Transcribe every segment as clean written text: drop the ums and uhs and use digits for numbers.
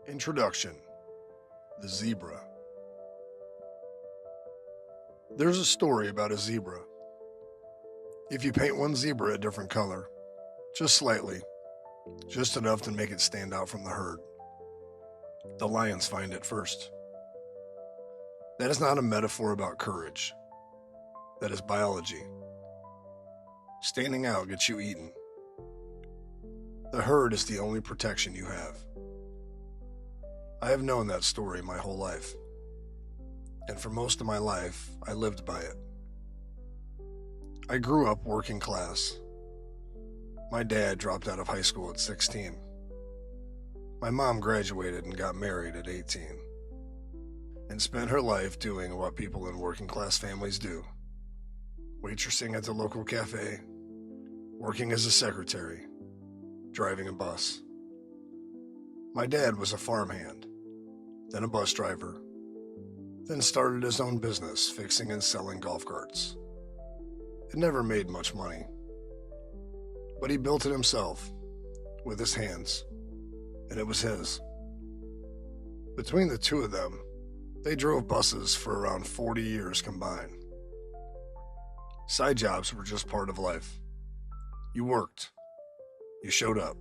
Introduction. The Zebra. There's a story about a zebra. If you paint one zebra a different color, just slightly, just enough to make it stand out from the herd, the lions find it first. That is not a metaphor about courage. That is biology. Standing out gets you eaten. The herd is the only protection you have. I have known that story my whole life. And for most of my life, I lived by it. I grew up working class. My dad dropped out of high school at 16. My mom graduated and got married at 18. And spent her life doing what people in working class families do. Waitressing at the local cafe, working as a secretary, driving a bus. My dad was a farmhand, then a bus driver, then started his own business fixing and selling golf carts. It never made much money, but he built it himself, with his hands, and it was his. Between the two of them, they drove buses for around 40 years combined. Side jobs were just part of life. You worked. You showed up.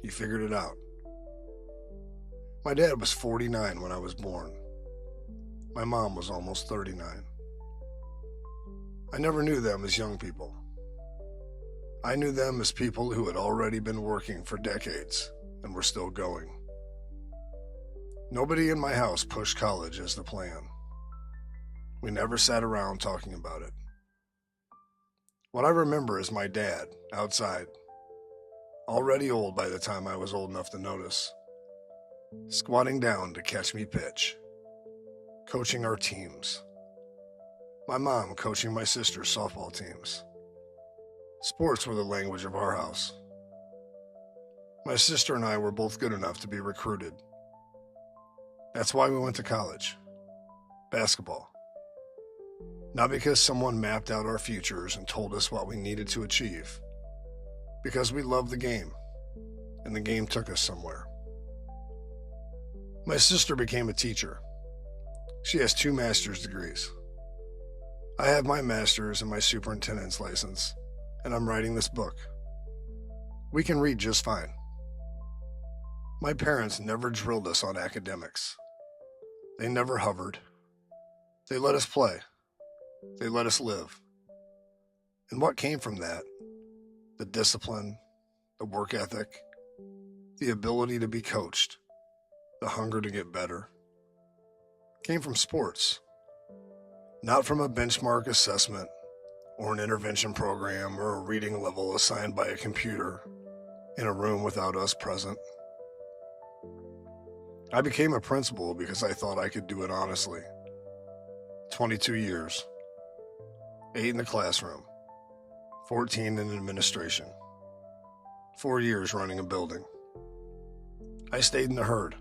You figured it out. My dad was 49 when I was born. My mom was almost 39. I never knew them as young people. I knew them as people who had already been working for decades and were still going. Nobody in my house pushed college as the plan. We never sat around talking about it. What I remember is my dad, outside, already old by the time I was old enough to notice, squatting down to catch me pitch, coaching our teams. My mom coaching my sister's softball teams. Sports were the language of our house. My sister and I were both good enough to be recruited. That's why we went to college. Basketball. Not because someone mapped out our futures and told us what we needed to achieve. Because we loved the game, and the game took us somewhere. My sister became a teacher. She has 2 master's degrees. I have my master's and my superintendent's license, and I'm writing this book. We can read just fine. My parents never drilled us on academics. They never hovered. They let us play. They let us live. And what came from that? The discipline, the work ethic, the ability to be coached, the hunger to get better, came from sports. Not from a benchmark assessment or an intervention program or a reading level assigned by a computer in a room without us present. I became a principal because I thought I could do it honestly. 22 years. 8 in the classroom. 14 in administration. 4 years running a building. I stayed in the herd.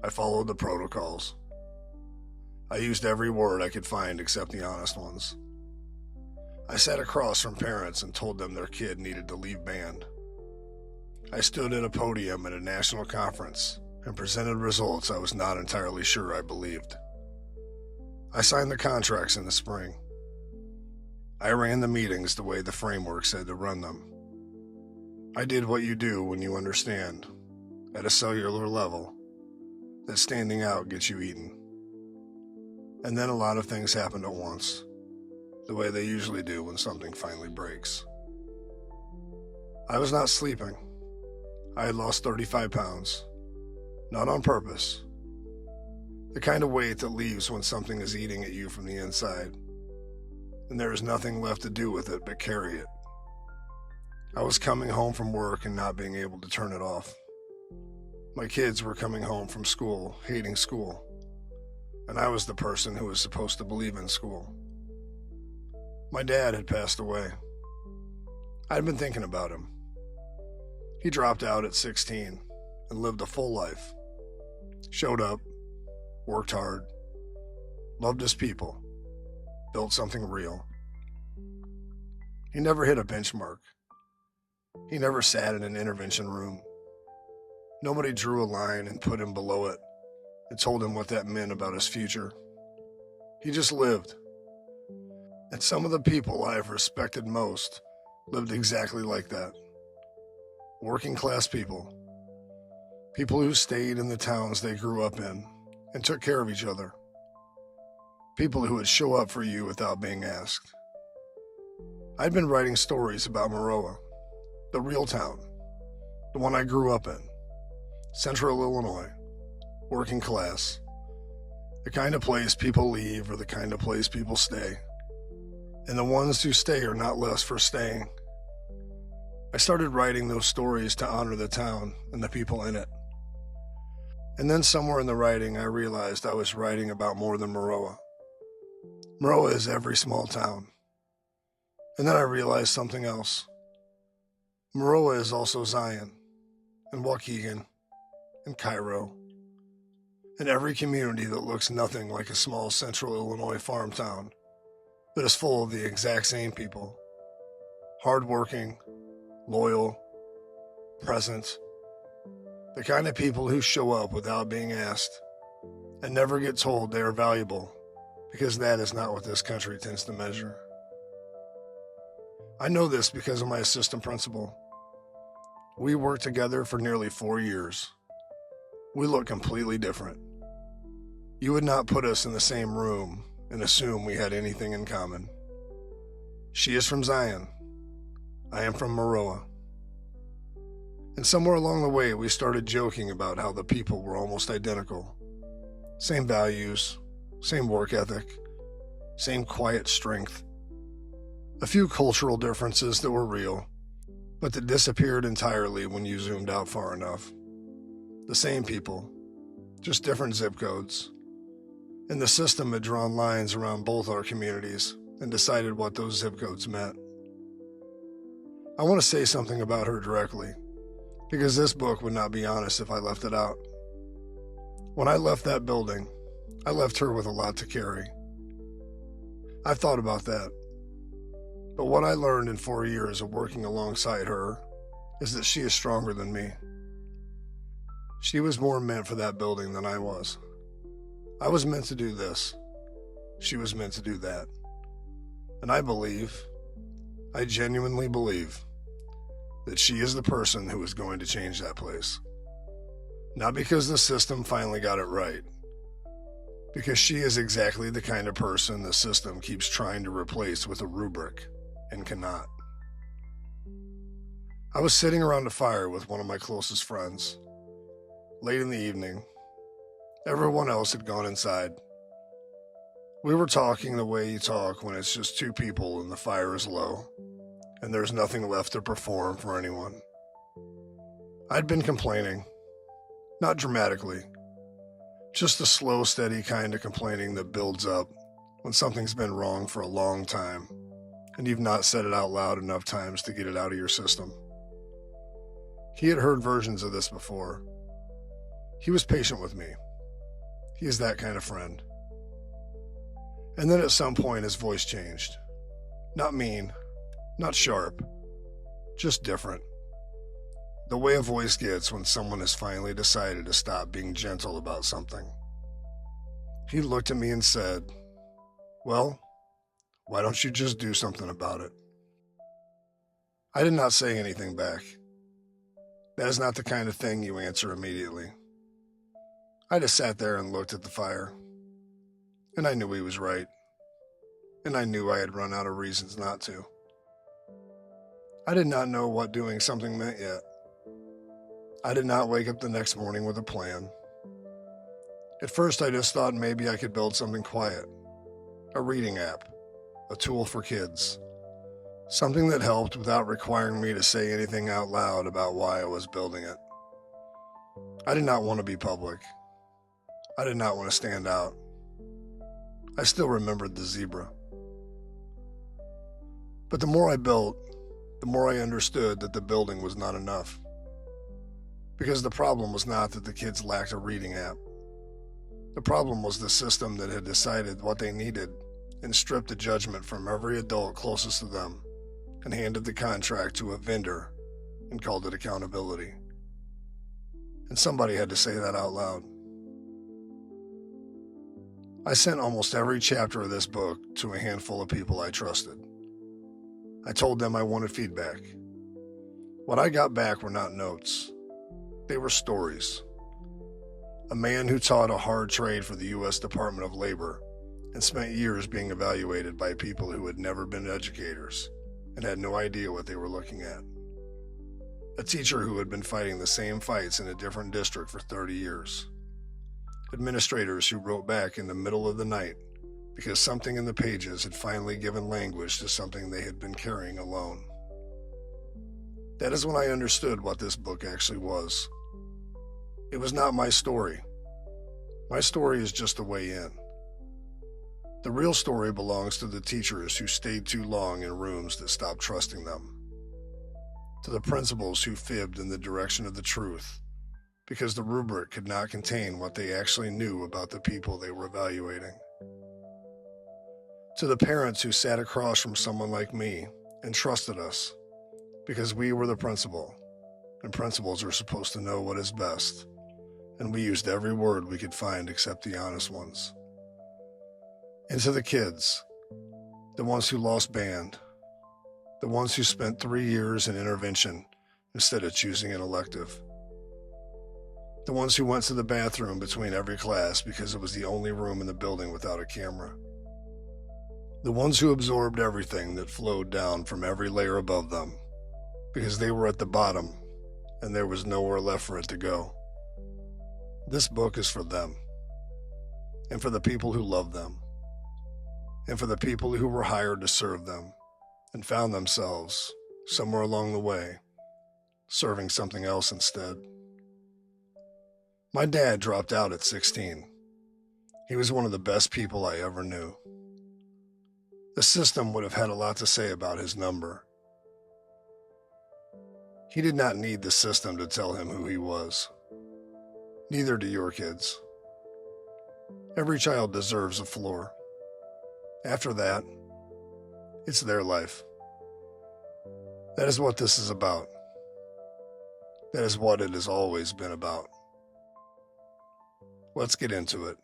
I followed the protocols. I used every word I could find except the honest ones. I sat across from parents and told them their kid needed to leave band. I stood at a podium at a national conference and presented results I was not entirely sure I believed. I signed the contracts in the spring. I ran the meetings the way the framework said to run them. I did what you do when you understand, at a cellular level, that standing out gets you eaten. And then a lot of things happened at once, the way they usually do when something finally breaks. I was not sleeping. I had lost 35 pounds. Not on purpose. The kind of weight that leaves when something is eating at you from the inside, and there is nothing left to do with it but carry it. I was coming home from work and not being able to turn it off. My kids were coming home from school, hating school, and I was the person who was supposed to believe in school. My dad had passed away. I'd been thinking about him. He dropped out at 16 and lived a full life. Showed up, worked hard, loved his people, built something real. He never hit a benchmark. He never sat in an intervention room. Nobody drew a line and put him below it and told him what that meant about his future. He just lived. And some of the people I have respected most lived exactly like that. Working class people. People who stayed in the towns they grew up in and took care of each other. People who would show up for you without being asked. I'd been writing stories about Maroa, the real town, the one I grew up in, Central Illinois, working class, the kind of place people leave or the kind of place people stay. And the ones who stay are not less for staying. I started writing those stories to honor the town and the people in it. And then somewhere in the writing, I realized I was writing about more than Maroa. Maroa is every small town. And then I realized something else. Maroa is also Zion, and Waukegan, and Cairo, and every community that looks nothing like a small Central Illinois farm town, that is full of the exact same people. Hardworking, loyal, present, the kind of people who show up without being asked and never get told they are valuable, because that is not what this country tends to measure. I know this because of my assistant principal. We worked together for nearly 4 years. We look completely different. You would not put us in the same room and assume we had anything in common. She is from Zion. I am from Maroa. And somewhere along the way, we started joking about how the people were almost identical. Same values, same work ethic, same quiet strength. A few cultural differences that were real, but that disappeared entirely when you zoomed out far enough. The same people, just different zip codes. And the system had drawn lines around both our communities and decided what those zip codes meant. I want to say something about her directly, because this book would not be honest if I left it out. When I left that building, I left her with a lot to carry. I've thought about that. But what I learned in 4 years of working alongside her is that she is stronger than me. She was more meant for that building than I was. I was meant to do this. She was meant to do that. And I genuinely believe, that she is the person who is going to change that place. Not because the system finally got it right, because she is exactly the kind of person the system keeps trying to replace with a rubric and cannot. I was sitting around a fire with one of my closest friends. Late in the evening, everyone else had gone inside. We were talking the way you talk when it's just two people and the fire is low, and there's nothing left to perform for anyone. I'd been complaining, not dramatically, just the slow, steady kind of complaining that builds up when something's been wrong for a long time, and you've not said it out loud enough times to get it out of your system. He had heard versions of this before. He was patient with me. He is that kind of friend. And then at some point his voice changed. Not mean, not sharp, just different. The way a voice gets when someone has finally decided to stop being gentle about something. He looked at me and said, "Well, why don't you just do something about it?" I did not say anything back. That is not the kind of thing you answer immediately. I just sat there and looked at the fire. And I knew he was right. And I knew I had run out of reasons not to. I did not know what doing something meant yet. I did not wake up the next morning with a plan. At first, I just thought maybe I could build something quiet. A reading app. A tool for kids. Something that helped without requiring me to say anything out loud about why I was building it. I did not want to be public. I did not want to stand out. I still remembered the zebra. But the more I built, the more I understood that the building was not enough. Because the problem was not that the kids lacked a reading app. The problem was the system that had decided what they needed and stripped the judgment from every adult closest to them and handed the contract to a vendor and called it accountability. And and somebody had to say that out loud. I sent almost every chapter of this book to a handful of people I trusted. I told them I wanted feedback. What I got back were not notes. They were stories. A man who taught a hard trade for the U.S. Department of Labor and spent years being evaluated by people who had never been educators and had no idea what they were looking at. A teacher who had been fighting the same fights in a different district for 30 years. Administrators who wrote back in the middle of the night because something in the pages had finally given language to something they had been carrying alone. That is when I understood what this book actually was. It was not my story. My story is just a way in. The real story belongs to the teachers who stayed too long in rooms that stopped trusting them. To the principals who fibbed in the direction of the truth because the rubric could not contain what they actually knew about the people they were evaluating. To the parents who sat across from someone like me and trusted us because we were the principal, and principals are supposed to know what is best, and we used every word we could find except the honest ones. And to the kids, the ones who lost band, the ones who spent 3 years in intervention instead of choosing an elective, the ones who went to the bathroom between every class because it was the only room in the building without a camera, the ones who absorbed everything that flowed down from every layer above them because they were at the bottom and there was nowhere left for it to go. This book is for them, and for the people who love them, and for the people who were hired to serve them and found themselves, somewhere along the way, serving something else instead. My dad dropped out at 16. He was one of the best people I ever knew. The system would have had a lot to say about his number. He did not need the system to tell him who he was. Neither do your kids. Every child deserves a floor. After that, it's their life. That is what this is about. That is what it has always been about. Let's get into it.